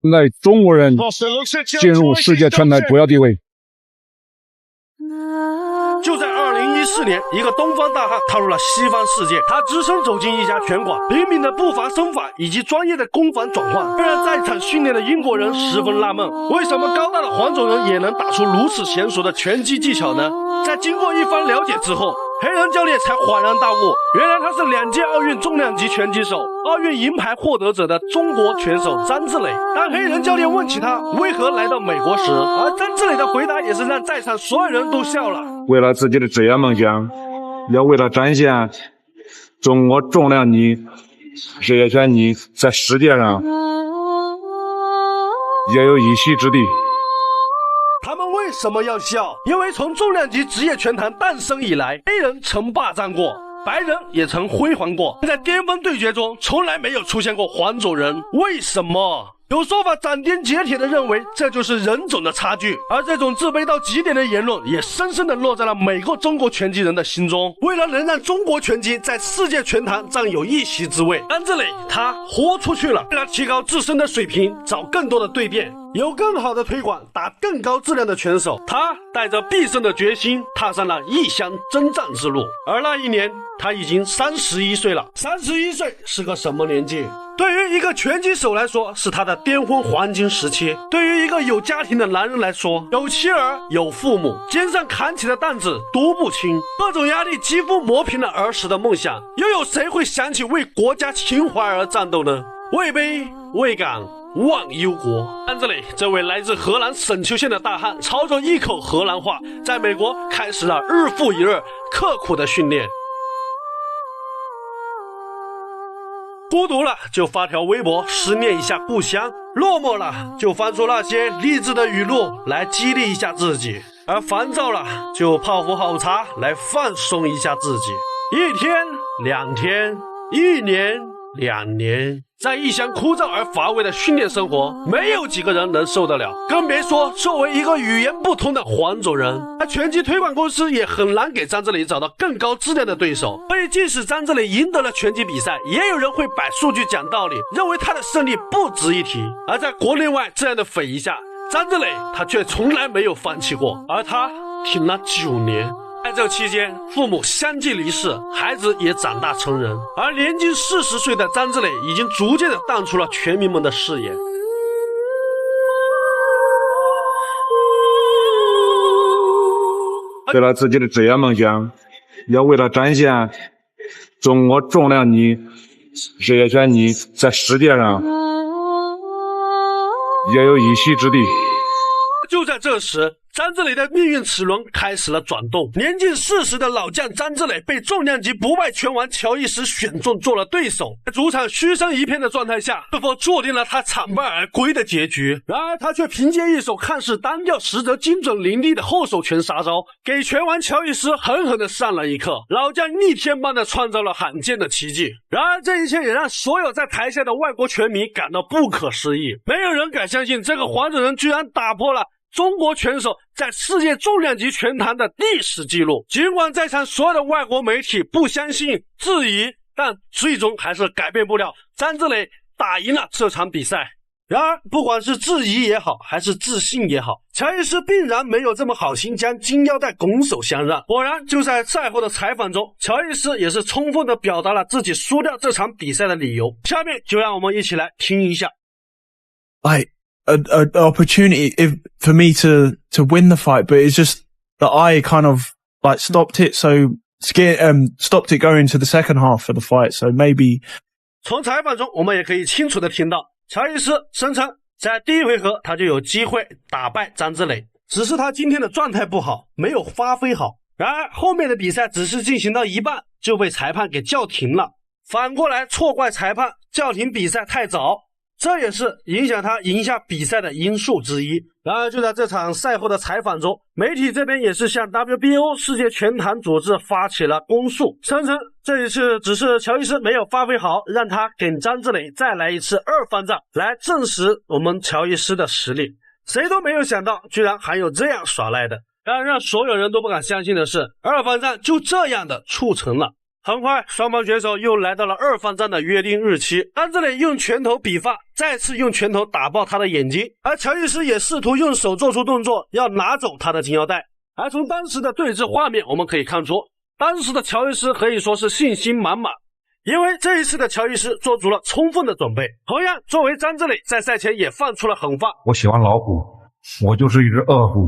来中国人进入世界拳坛主要地位。就在2014年，一个东方大汉踏入了西方世界，他只身走进一家拳馆，灵敏的步伐身法以及专业的攻防转换，让在场训练的英国人十分纳闷，为什么高大的黄种人也能打出如此娴熟的拳击技巧呢？在经过一番了解之后，黑人教练才恍然大悟，原来他是2届奥运重量级拳击手、奥运银牌获得者的中国拳手张志磊。当黑人教练问起他为何来到美国时，而张志磊的回答也是让在场所有人都笑了。为了自己的职业梦想，要为了展现中国重量级职业拳击在世界上也有一席之地。他们为什么要笑？因为从重量级职业拳坛诞生以来，黑人曾霸占过，白人也曾辉煌过，在巅峰对决中从来没有出现过黄种人。为什么？有说法斩钉截铁地认为这就是人种的差距，而这种自卑到极点的言论也深深地落在了每个中国拳击人的心中。为了能让中国拳击在世界拳坛占有一席之位，张志磊他豁出去了。为了提高自身的水平，找更多的对变，有更好的推广，打更高质量的拳手，他带着毕生的决心踏上了异乡征战之路。而那一年他已经31岁了。31岁是个什么年纪？对于一个拳击手来说，是他的巅峰黄金时期；对于一个有家庭的男人来说，有妻儿有父母，肩上扛起的担子独不轻，各种压力几乎磨平了儿时的梦想。又有谁会想起为国家情怀而战斗呢？位卑未敢忘忧国。张志磊这位来自河南沈丘县的大汉，操着一口河南话，在美国开始了日复一日刻苦的训练。孤独了就发条微博思念一下故乡，落寞了就翻出那些励志的语录来激励一下自己，而烦躁了就泡壶好茶来放松一下自己。1天2天1年2年，在异乡枯燥而乏味的训练生活，没有几个人能受得了，更别说作为一个语言不通的黄种人。而拳击推广公司也很难给张志磊找到更高质量的对手，所以即使张志磊赢得了拳击比赛，也有人会摆数据讲道理，认为他的胜利不值一提。而在国内外这样的匪夷下，张志磊他却从来没有放弃过，而他挺了9年。在这期间，父母相继离世，孩子也长大成人，而年近40岁的张志磊已经逐渐地淡出了拳迷们的视野。为了自己的职业梦想，要为了展现中国重量级职业拳击在世界上也有一席之地。就在这时，张志磊的命运齿轮开始了转动。年近40的老将张志磊被重量级不败拳王乔伊斯选中做了对手，在主场嘘声一片的状态下，是否注定了他惨败而归的结局？然而他却凭借一手看似单调实则精准凌厉的后手拳杀招，给拳王乔伊斯狠狠地上了一课。老将逆天般的创造了罕见的奇迹。然而这一切也让所有在台下的外国拳迷感到不可思议，没有人敢相信这个黄种人居然打破了中国拳手在世界重量级拳坛的历史记录。尽管在场所有的外国媒体不相信、质疑，但最终还是改变不了张志磊打赢了这场比赛。然而不管是质疑也好，还是自信也好，乔伊斯必然没有这么好心将金腰带拱手相让。果然就在赛后的采访中，乔伊斯也是充分地表达了自己输掉这场比赛的理由。下面就让我们一起来听一下。An opportunity for me to win the fight, but it's just that I kind of like stopped it, so stopped it going to the second half of the fight. So maybe 从采访中我们也可以清楚地听到，乔伊斯声称在第一回合他就有机会打败张志磊，只是他今天的状态不好，没有发挥好。然而后面的比赛只是进行到一半就被裁判给叫停了，反过来错怪裁判叫停比赛太早，这也是影响他赢下比赛的因素之一。然而就在这场赛后的采访中，媒体这边也是向 WBO 世界拳坛组织发起了公诉，声称这一次只是乔伊斯没有发挥好，让他给张志磊再来一次二番战，来证实我们乔伊斯的实力。谁都没有想到居然还有这样耍赖的。然而让所有人都不敢相信的是，二番战就这样的促成了。很快，双方选手又来到了二番战的约定日期。张志磊用拳头比发，再次用拳头打爆他的眼睛，而乔伊斯也试图用手做出动作，要拿走他的金腰带。而从当时的对峙画面，我们可以看出，当时的乔伊斯可以说是信心满满，因为这一次的乔伊斯做足了充分的准备。同样，作为张志磊在赛前也放出了狠话：我喜欢老虎，我就是一只恶虎，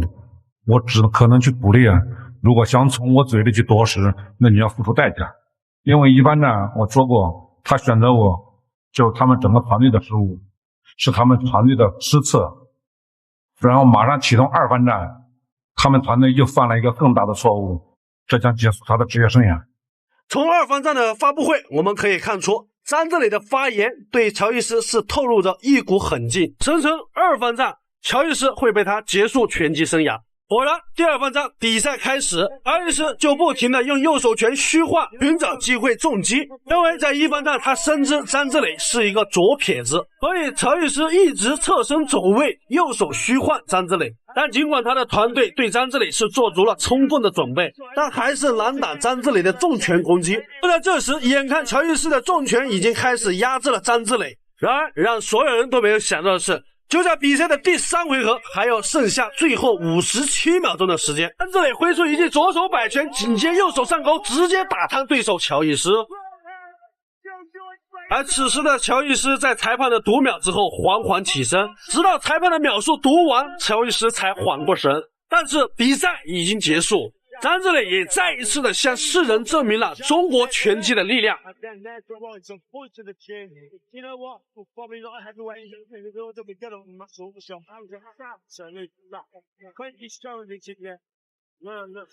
我只可能去捕猎，如果想从我嘴里去夺食，那你要付出代价。因为一番战我说过，他选择我就是他们整个团队的失误，是他们团队的失策，然后马上启动二番战，他们团队又犯了一个更大的错误，这将结束他的职业生涯。从二番战的发布会我们可以看出，张志磊的发言对乔伊斯是透露着一股狠劲，声称二番战乔伊斯会被他结束拳击生涯。果然，第二番战比赛开始，乔伊斯就不停地用右手拳虚晃，寻找机会重击。因为在一番战他深知张志磊是一个左撇子，所以乔伊斯一直侧身走位，右手虚晃张志磊。但尽管他的团队对张志磊是做足了充分的准备，但还是难挡张志磊的重拳攻击。就在这时，眼看乔伊斯的重拳已经开始压制了张志磊，然而让所有人都没有想到的是，就在比赛的第3回合，还有剩下最后57秒钟的时间，张志磊挥出一记左手摆拳，紧接右手上勾，直接打瘫对手乔伊斯。而此时的乔伊斯在裁判的读秒之后缓缓起身，直到裁判的秒数读完，乔伊斯才缓过神。但是比赛已经结束，张志磊也再一次的向世人证明了中国拳击的力量。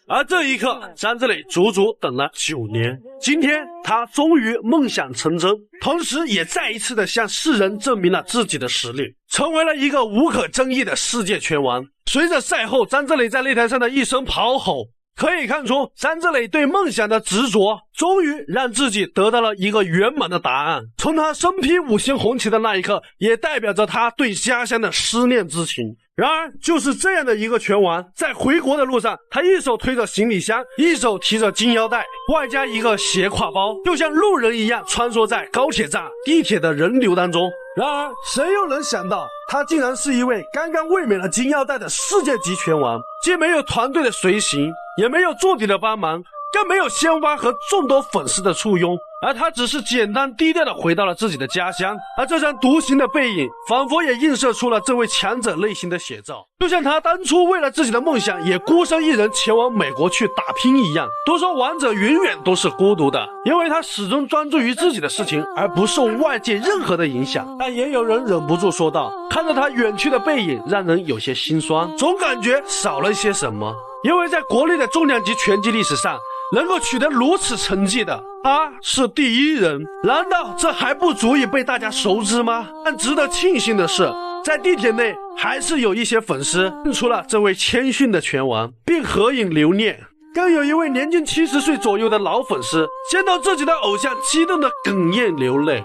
而这一刻，张志磊足足等了9年，今天他终于梦想成真，同时也再一次的向世人证明了自己的实力，成为了一个无可争议的世界拳王。随着赛后张志磊在擂台上的一声咆吼，可以看出张志磊对梦想的执着，终于让自己得到了一个圆满的答案。从他身披5星红旗的那一刻，也代表着他对家乡的思念之情。然而就是这样的一个拳王，在回国的路上，他一手推着行李箱，一手提着金腰带，外加一个斜挎包，就像路人一样穿梭在高铁站、地铁的人流当中。然而谁又能想到，他竟然是一位刚刚卫冕了金腰带的世界级拳王，既没有团队的随行，也没有助理的帮忙，更没有鲜花和众多粉丝的簇拥，而他只是简单低调的回到了自己的家乡。而这张独行的背影，仿佛也映射出了这位强者内心的写照，就像他当初为了自己的梦想也孤身一人前往美国去打拼一样。都说王者永远都是孤独的，因为他始终专注于自己的事情，而不受外界任何的影响。但也有人忍不住说道，看着他远去的背影，让人有些心酸，总感觉少了一些什么。因为在国内的重量级拳击历史上，能够取得如此成绩的，他是第一人，难道这还不足以被大家熟知吗？但值得庆幸的是，在地铁内还是有一些粉丝认出了这位谦逊的拳王，并合影留念。更有一位年近70岁左右的老粉丝，见到自己的偶像，激动的哽咽流泪。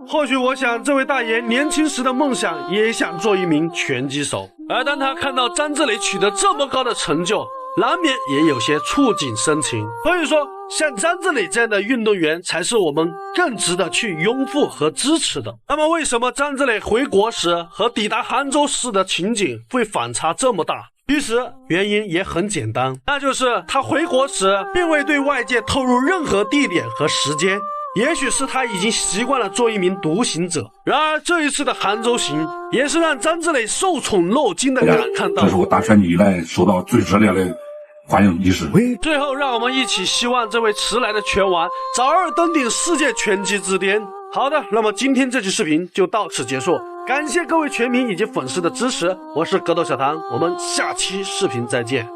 或许我想，这位大爷年轻时的梦想也想做一名拳击手，而当他看到张志磊取得这么高的成就，难免也有些触景生情。所以说，像张志磊这样的运动员才是我们更值得去拥护和支持的。那么为什么张志磊回国时和抵达杭州时的情景会反差这么大？其实原因也很简单，那就是他回国时并未对外界透露任何地点和时间，也许是他已经习惯了做一名独行者。然而这一次的杭州行也是让张志磊受宠若惊的感叹到，这是我打拳击以来受到最热烈的欢迎仪式。最后让我们一起希望这位迟来的拳王早日登顶世界拳击之巅。好的，那么今天这期视频就到此结束，感谢各位拳迷以及粉丝的支持，我是格斗小唐，我们下期视频再见。